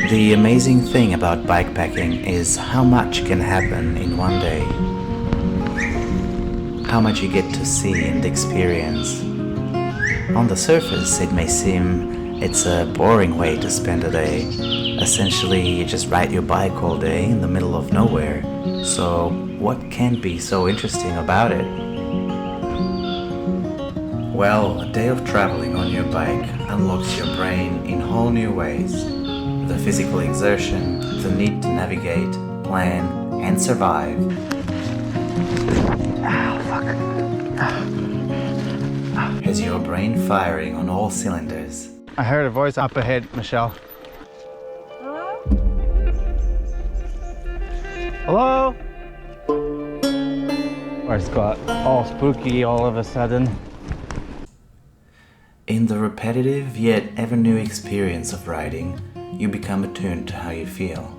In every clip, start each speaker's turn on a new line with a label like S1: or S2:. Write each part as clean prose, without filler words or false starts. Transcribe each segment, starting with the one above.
S1: The amazing thing about bikepacking is how much can happen in one day. How much you get to see and experience. On the surface, it may seem it's a boring way to spend a day. Essentially, you just ride your bike all day in the middle of nowhere. So, what can be so interesting about it? Well, a day of traveling on your bike unlocks your brain in whole new ways. The physical exertion, the need to navigate, plan, and survive. Has your brain firing on all cylinders.
S2: I heard a voice up ahead, Michelle.
S3: Hello?
S2: Hello? Or it's got all spooky all of a sudden.
S1: In the repetitive yet ever new experience of riding, you become attuned to how you feel.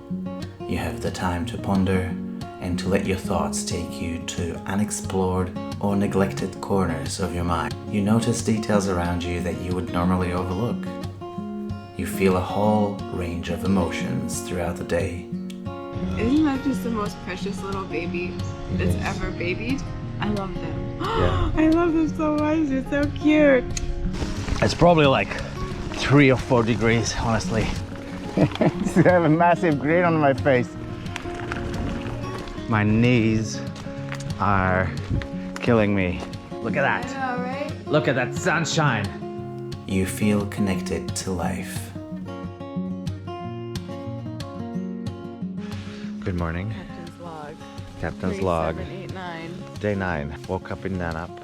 S1: You have the time to ponder and to let your thoughts take you to unexplored or neglected corners of your mind. You notice details around you that you would normally overlook. You feel a whole range of emotions throughout the day.
S3: Isn't that just the most precious little baby that's ever babied? I love them.
S2: Yeah.
S3: I love them so much. They're so cute.
S2: It's probably like 3 or 4 degrees, honestly. I have a massive grin on my face. My knees are killing me. Look at that.
S3: I know, right?
S2: Look at that sunshine.
S1: You feel connected to life.
S2: Good morning.
S3: Captain's log.
S2: Captain's
S3: 3,
S2: log.
S3: 7, 8, 9.
S2: Day 9. Woke up in Nanup.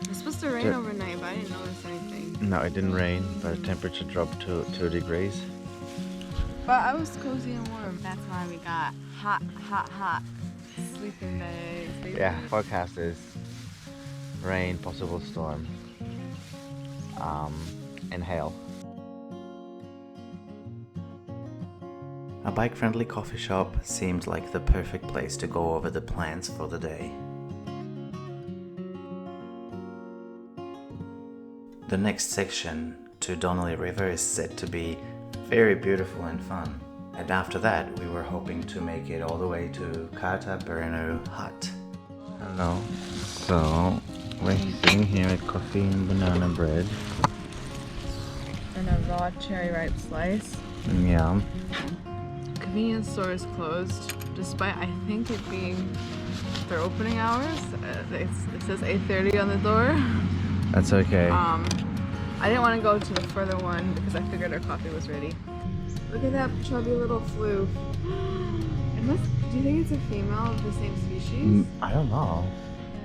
S3: It's supposed to rain overnight, but I didn't notice anything.
S2: No, it didn't rain, but the temperature dropped to 2 degrees.
S3: But I was cozy and warm. That's why we got hot sleeping bags.
S2: Yeah, forecast is rain, possible storm, and hail.
S1: A bike-friendly coffee shop seemed like the perfect place to go over the plans for the day. The next section to Donnelly River is said to be very beautiful and fun. And after that, we were hoping to make it all the way to Karta Berenu Hut.
S2: Hello. So, we're sitting here with coffee and banana bread.
S3: And a raw cherry ripe slice.
S2: Yeah.
S3: Convenience store is closed, despite I think it being their opening hours. It says 8:30 on the door.
S2: That's okay.
S3: I didn't want to go to the further one because I figured our coffee was ready. Look at that chubby little floof. Do you think it's a female of the same species?
S2: I don't know.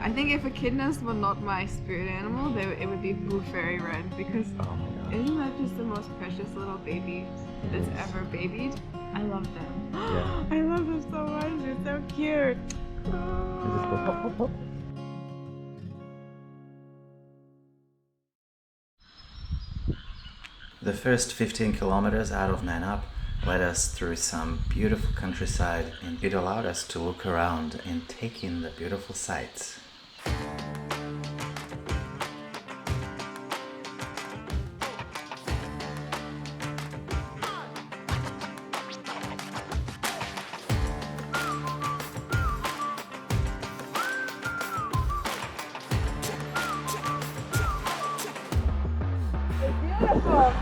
S3: I think if echidnas would not my spirit animal, it would be blue fairy red because
S2: Oh my god.
S3: isn't that just the most precious little baby that's ever babied? I love them.
S2: Yeah.
S3: I love them so much. They're so cute.
S2: They just go pop, pop, pop.
S1: The first 15 kilometers out of Nanup led us through some beautiful countryside, and it allowed us to look around and take in the beautiful sights.
S3: Beautiful.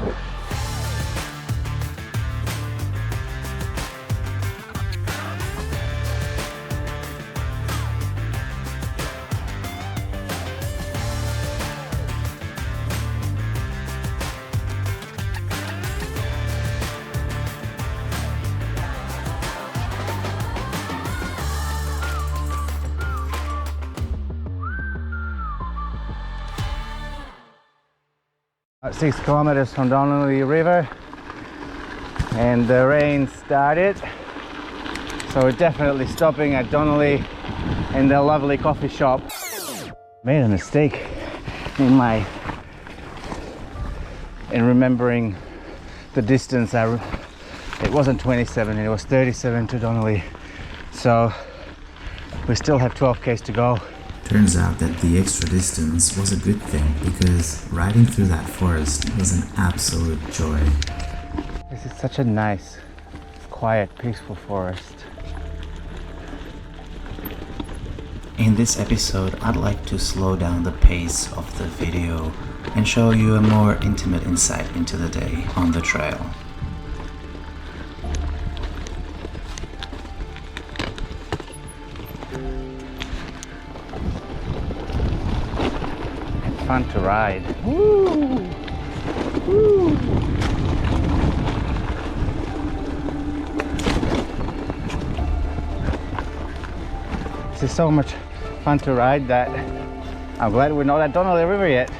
S2: About 6 kilometers from Donnelly River, and the rain started, so we're definitely stopping at Donnelly in their lovely coffee shop. Made a mistake in remembering the distance. It wasn't 27, it was 37 to Donnelly, so we still have 12 k's to go.
S1: Turns out that the extra distance was a good thing because riding through that forest was an absolute joy.
S2: This is such a nice quiet, peaceful forest.
S1: In this episode, I'd like to slow down the pace of the video and show you a more intimate insight into the day on the trail.
S2: It's fun to ride. Woo! Woo! This is so much fun to ride that I'm glad we're not at Donnelly River yet.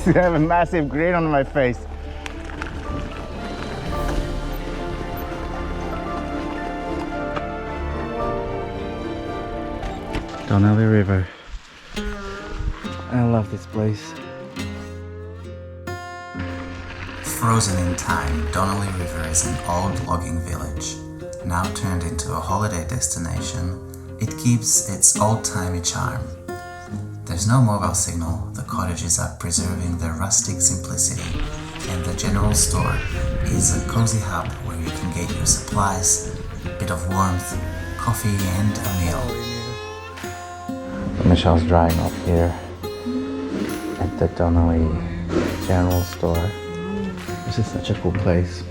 S2: I have a massive grin on my face. Donnelly River. I love this place.
S1: Frozen in time, Donnelly River is an old logging village. Now turned into a holiday destination, it keeps its old-timey charm. There's no mobile signal, the cottages are preserving their rustic simplicity, and the general store is a cozy hub where you can get your supplies, a bit of warmth, coffee and a meal.
S2: Michelle's drying up here at the Donnelly General Store. This is such a cool place.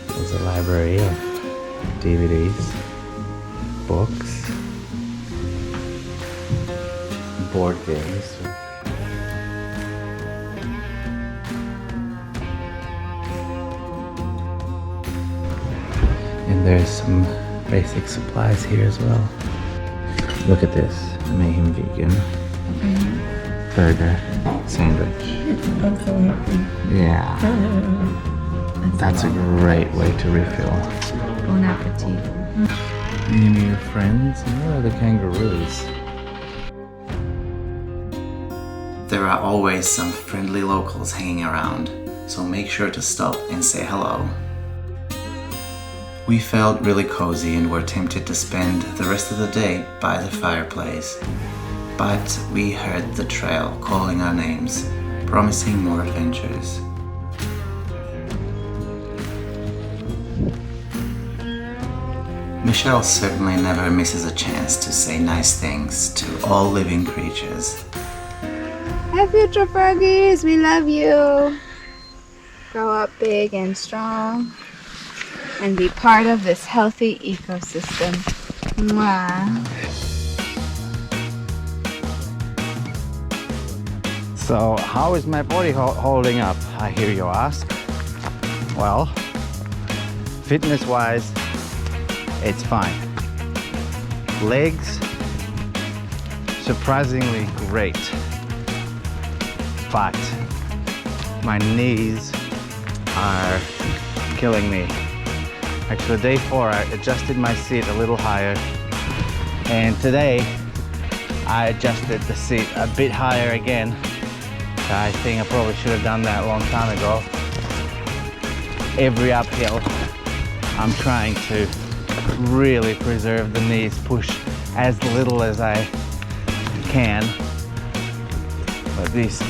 S2: There's a library of DVDs, books, board games. And there's some basic supplies here as well. Look at this, I made him vegan. Burger, sandwich.
S3: I'm so happy.
S2: Yeah, that's a great way to refill.
S3: Bon appetit.
S2: Any of your friends? Where are the kangaroos?
S1: There are always some friendly locals hanging around, so make sure to stop and say hello. We felt really cozy and were tempted to spend the rest of the day by the fireplace, but we heard the trail calling our names, promising more adventures. Michelle certainly never misses a chance to say nice things to all living creatures.
S3: Hi, future froggies, we love you. Grow up big and strong and be part of this healthy ecosystem. Mwah.
S2: So, how is my body holding up, I hear you ask? Well, fitness-wise, it's fine. Legs, surprisingly great. But my knees are killing me. Actually, day 4, I adjusted my seat a little higher, and today I adjusted the seat a bit higher again. I think I probably should have done that a long time ago. Every uphill, I'm trying to really preserve the knees, push as little as I can. But these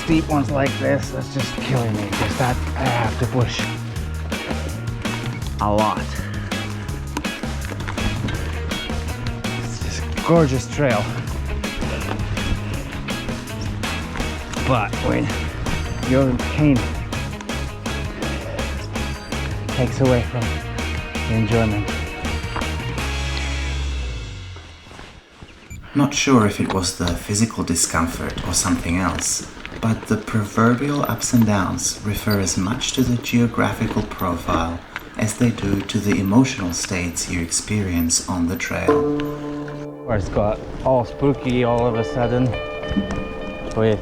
S2: steep ones like this, that's just killing me, because that I have to push a lot. It's just a gorgeous trail. But when you're in pain, takes away from the enjoyment.
S1: Not sure if it was the physical discomfort or something else, but the proverbial ups and downs refer as much to the geographical profile as they do to the emotional states you experience on the trail.
S2: Where it's got all spooky all of a sudden with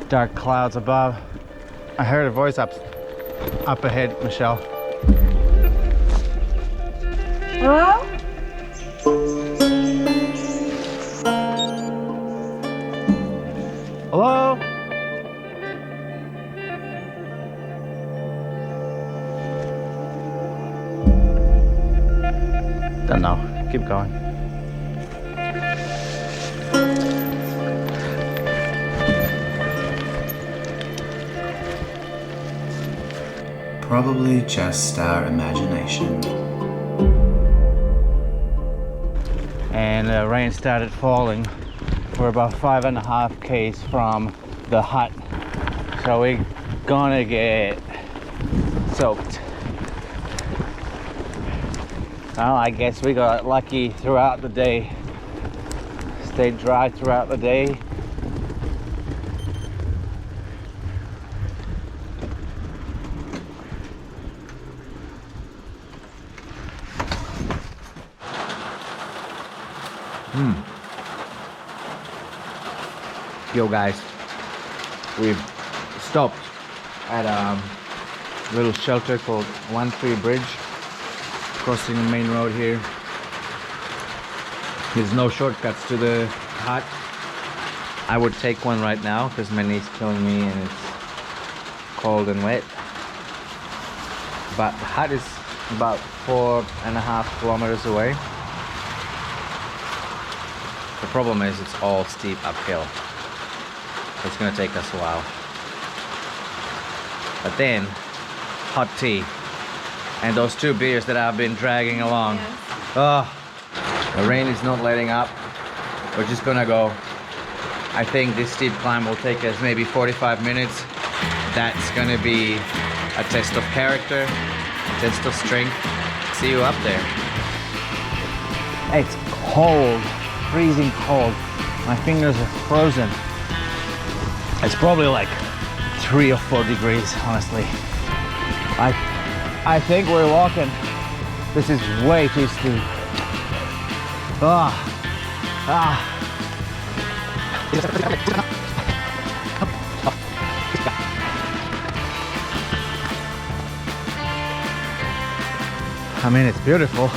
S2: dark clouds above. I heard a voice up ahead, Michelle.
S3: Hello?
S2: Hello? Don't know. Keep going.
S1: Probably just our imagination.
S2: And the rain started falling. We're about 5.5 k's from the hut, so we're gonna get soaked. Well, I guess we got lucky throughout the day. Stayed dry throughout the day. Yo guys, we've stopped at a little shelter called 1-3 Bridge, crossing the main road here. There's no shortcuts to the hut. I would take one right now because my knee's killing me and it's cold and wet. But the hut is about 4.5 kilometers away. The problem is it's all steep uphill. It's gonna take us a while. But then, hot tea and those 2 beers that I've been dragging along.
S3: Yes.
S2: Oh, the rain is not letting up. We're just gonna go. I think this steep climb will take us maybe 45 minutes. That's gonna be a test of character, a test of strength. See you up there. It's cold, freezing cold. My fingers are frozen. It's probably like 3 or 4 degrees, honestly. I think we're walking. This is way too steep. I mean, it's beautiful.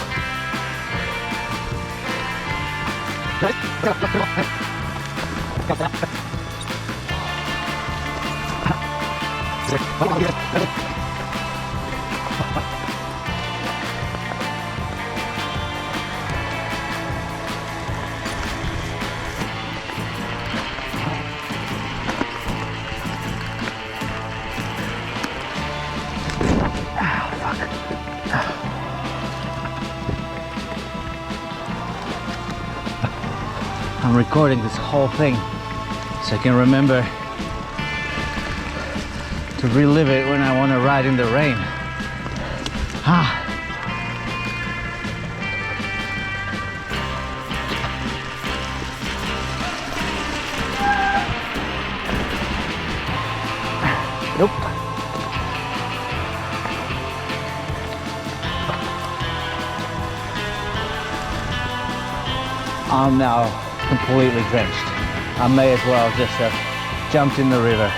S2: I'm recording this whole thing so I can remember to relive it when I want to ride in the rain. Nope. I'm now completely drenched. I may as well just have jumped in the river.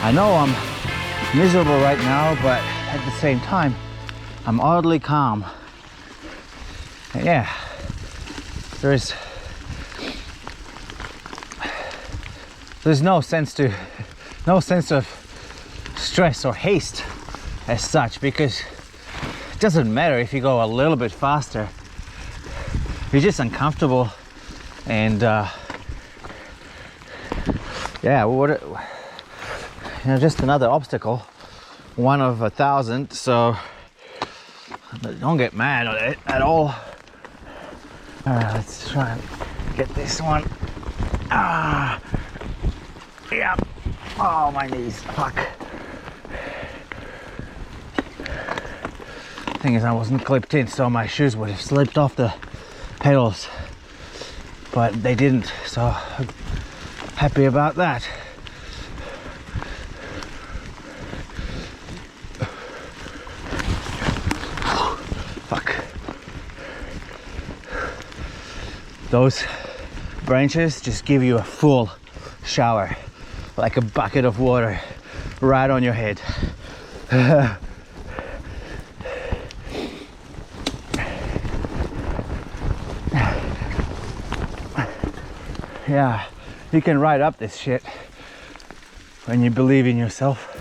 S2: I know I'm miserable right now, but at the same time, I'm oddly calm. And yeah, there's no sense of stress or haste as such, because it doesn't matter if you go a little bit faster. You're just uncomfortable, and yeah, just another obstacle, one of 1,000. So Don't get mad at it at all. Alright, let's try and get this one. Ah, yeah. Oh, my knees. Fuck. Thing is, I wasn't clipped in, so my shoes would have slipped off the pedals, but they didn't, so I'm happy about that. Fuck. Those branches just give you a full shower, like a bucket of water right on your head. Yeah, you can ride up this shit when you believe in yourself.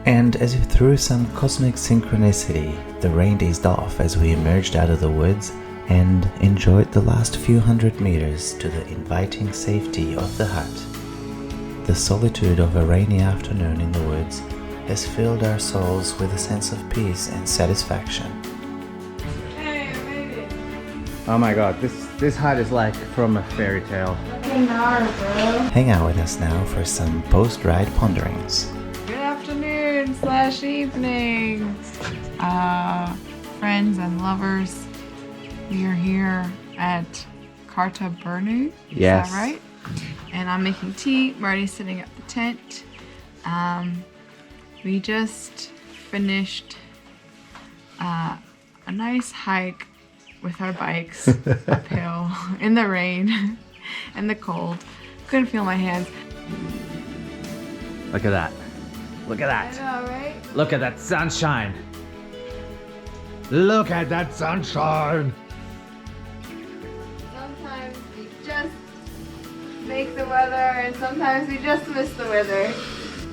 S1: And as if through some cosmic synchronicity, the rain eased off as we emerged out of the woods and enjoyed the last few hundred meters to the inviting safety of the hut. The solitude of a rainy afternoon in the woods has filled our souls with a sense of peace and satisfaction.
S3: Hey, I made it.
S2: Oh my god, this hut is like from a fairy tale.
S1: Hang out with us now for some post-ride ponderings.
S3: Good afternoon / evening, friends and lovers. We are here at Karta Burnu. Is
S2: Yes.
S3: that right? And I'm making tea. Marty's sitting at the tent. We just finished a nice hike with our bikes uphill in the rain and the cold. Couldn't feel my hands.
S2: Look at that. Look at
S3: I
S2: that.
S3: know, right?
S2: Look at that sunshine. Look at that sunshine.
S3: Sometimes we just make the weather and sometimes we just miss the weather. It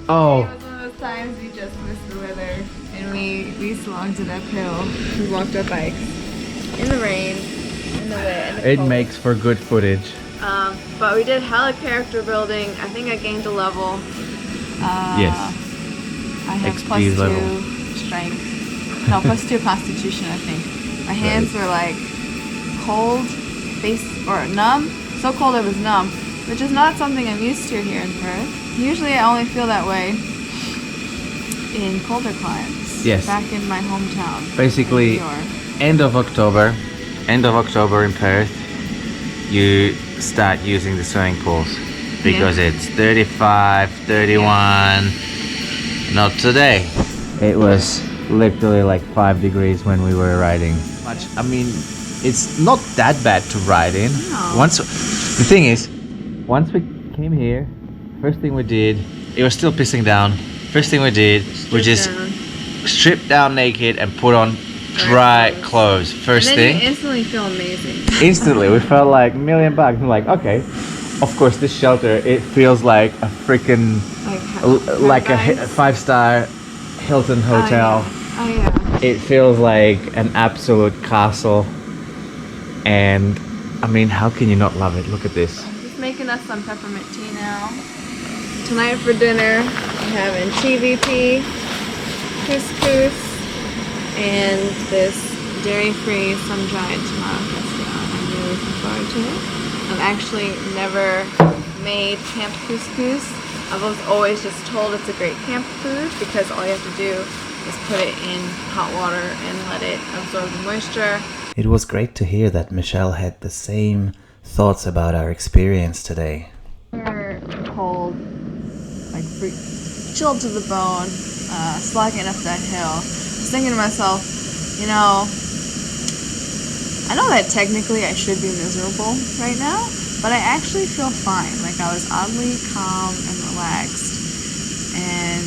S2: Oh,
S3: was one of those times we just missed the weather and we slogged it uphill. We walked our bikes in the rain, in the wet, in the
S2: it
S3: cold.
S2: makes for good footage.
S3: But we did hella character building. I think I gained a level.
S2: Yes.
S3: I have
S2: XP
S3: +2
S2: level.
S3: strength. No, +2 constitution, I think. My hands were like cold, or numb. So cold it was numb, which is not something I'm used to here in Perth. Usually I only feel that way in colder climes.
S2: Yes.
S3: Back in my hometown.
S2: Basically,
S3: in New York.
S2: end of October in Perth, you start using the swimming pools because it's 35, 31. Not today. It was literally like 5 degrees when we were riding. I mean, it's not that bad to ride in.
S3: No.
S2: The thing is, once we came here, first thing we did, it was still pissing down. First thing we did, we just stripped down naked and put on dry clothes. First
S3: And then
S2: thing.
S3: you instantly feel amazing.
S2: Instantly, we felt like $1,000,000. I'm like, okay. Of course, this shelter, it feels like a freaking, like a 5-star Hilton hotel.
S3: Oh yeah.
S2: It feels like an absolute castle. And I mean, how can you not love it? Look at this.
S3: Just making us some peppermint tea now. Tonight for dinner, we're having TVP, couscous, and this dairy-free sun-dried tomato casserole. I'm really looking forward to it. I've actually never made camp couscous. I was always just told it's a great camp food because all you have to do is put it in hot water and let it absorb the moisture.
S1: It was great to hear that Michelle had the same thoughts about our experience today.
S3: We're cold, like chilled to the bone, slogging up that hill. I was thinking to myself, you know, I know that technically I should be miserable right now, but I actually feel fine. Like I was oddly calm and relaxed and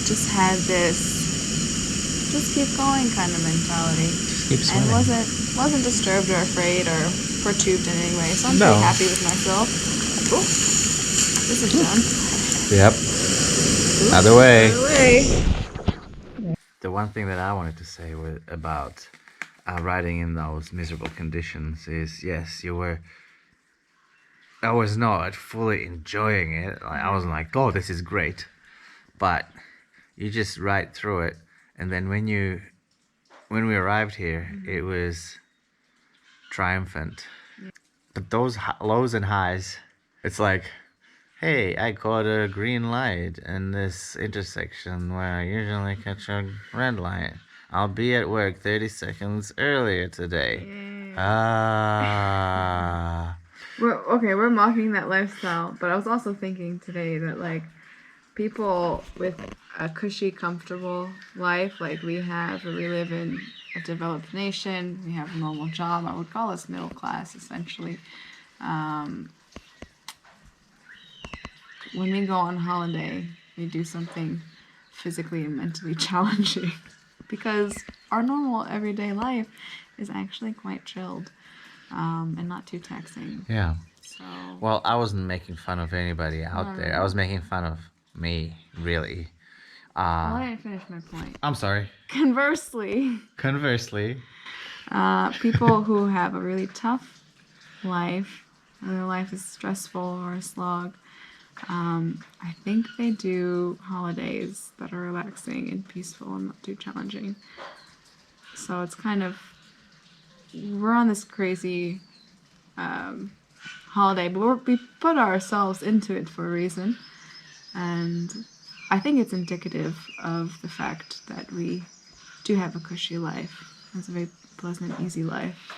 S3: just had this just keep going kind of mentality.
S1: Keep
S3: And
S1: swimming.
S3: wasn't disturbed or afraid or perturbed in any way. So I'm
S2: No.
S3: pretty happy with myself. Oh, this is done.
S2: Yep. Other way.
S3: By the way.
S2: The one thing that I wanted to say about riding in those miserable conditions is, yes, I was not fully enjoying it. Like, I wasn't like, oh, this is great. But you just ride through it. And then when you
S1: when we arrived here, it was triumphant. But those lows and highs, it's like, hey, I caught a green light in this intersection where I usually catch a red light. I'll be at work 30 seconds earlier today.
S3: We're mocking that lifestyle, but I was also thinking today that like people with a cushy, comfortable life like we have, or we live in a developed nation, we have a normal job, I would call us middle class essentially. When we go on holiday, we do something physically and mentally challenging because our normal everyday life is actually quite chilled and not too taxing.
S1: Yeah.
S3: So,
S1: well, I wasn't making fun of anybody out there. I was making fun of me, really.
S3: I didn't finish my point.
S1: I'm sorry.
S3: Conversely, people who have a really tough life, or their life is stressful or a slog, I think they do holidays that are relaxing and peaceful and not too challenging. So it's kind of, we're on this crazy holiday, but we put ourselves into it for a reason. And I think it's indicative of the fact that we do have a cushy life. It's a very pleasant, easy life.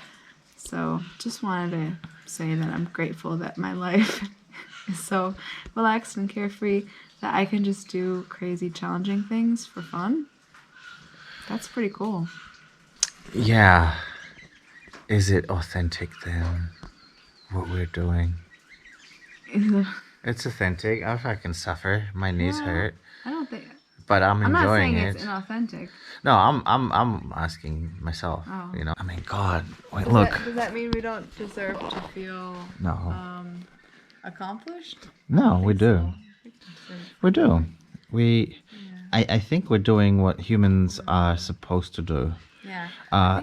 S3: So just wanted to say that I'm grateful that my life is so relaxed and carefree that I can just do crazy, challenging things for fun. That's pretty cool.
S1: Yeah. Is it authentic then, what we're doing? It's authentic. I fucking suffer. My knees hurt.
S3: I don't think.
S1: But I'm enjoying
S3: not saying
S1: it.
S3: it's inauthentic.
S1: No, I'm asking myself.
S3: Oh.
S1: You know. I mean, God. Wait, look.
S3: Does that mean we don't deserve to feel accomplished?
S1: No, we do.
S3: So.
S1: We do. I think we're doing what humans are supposed to do.
S3: Yeah.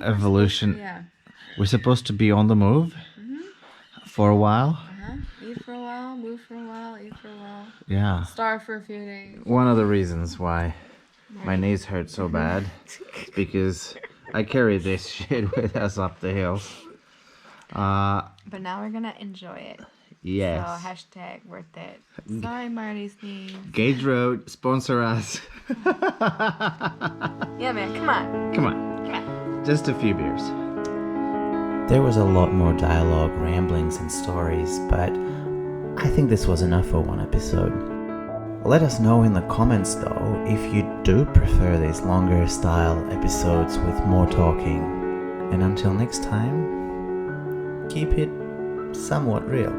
S1: Evolution.
S3: Yeah.
S1: We're supposed to be on the move for a while.
S3: Eat for a while, move for a while, eat for a while.
S1: Yeah.
S3: Starve for a few days.
S1: One of the reasons why my knees hurt so bad is because I carry this shit with us up the hills.
S3: But now we're gonna enjoy it.
S1: Yes.
S3: So hashtag worth it. Sorry, Marty's knees.
S1: Gage Road, sponsor us.
S3: Yeah, man, come on.
S1: Come on. Just a few beers. There was a lot more dialogue, ramblings, and stories, but I think this was enough for one episode. Let us know in the comments though if you do prefer these longer style episodes with more talking. And until next time, keep it somewhat real.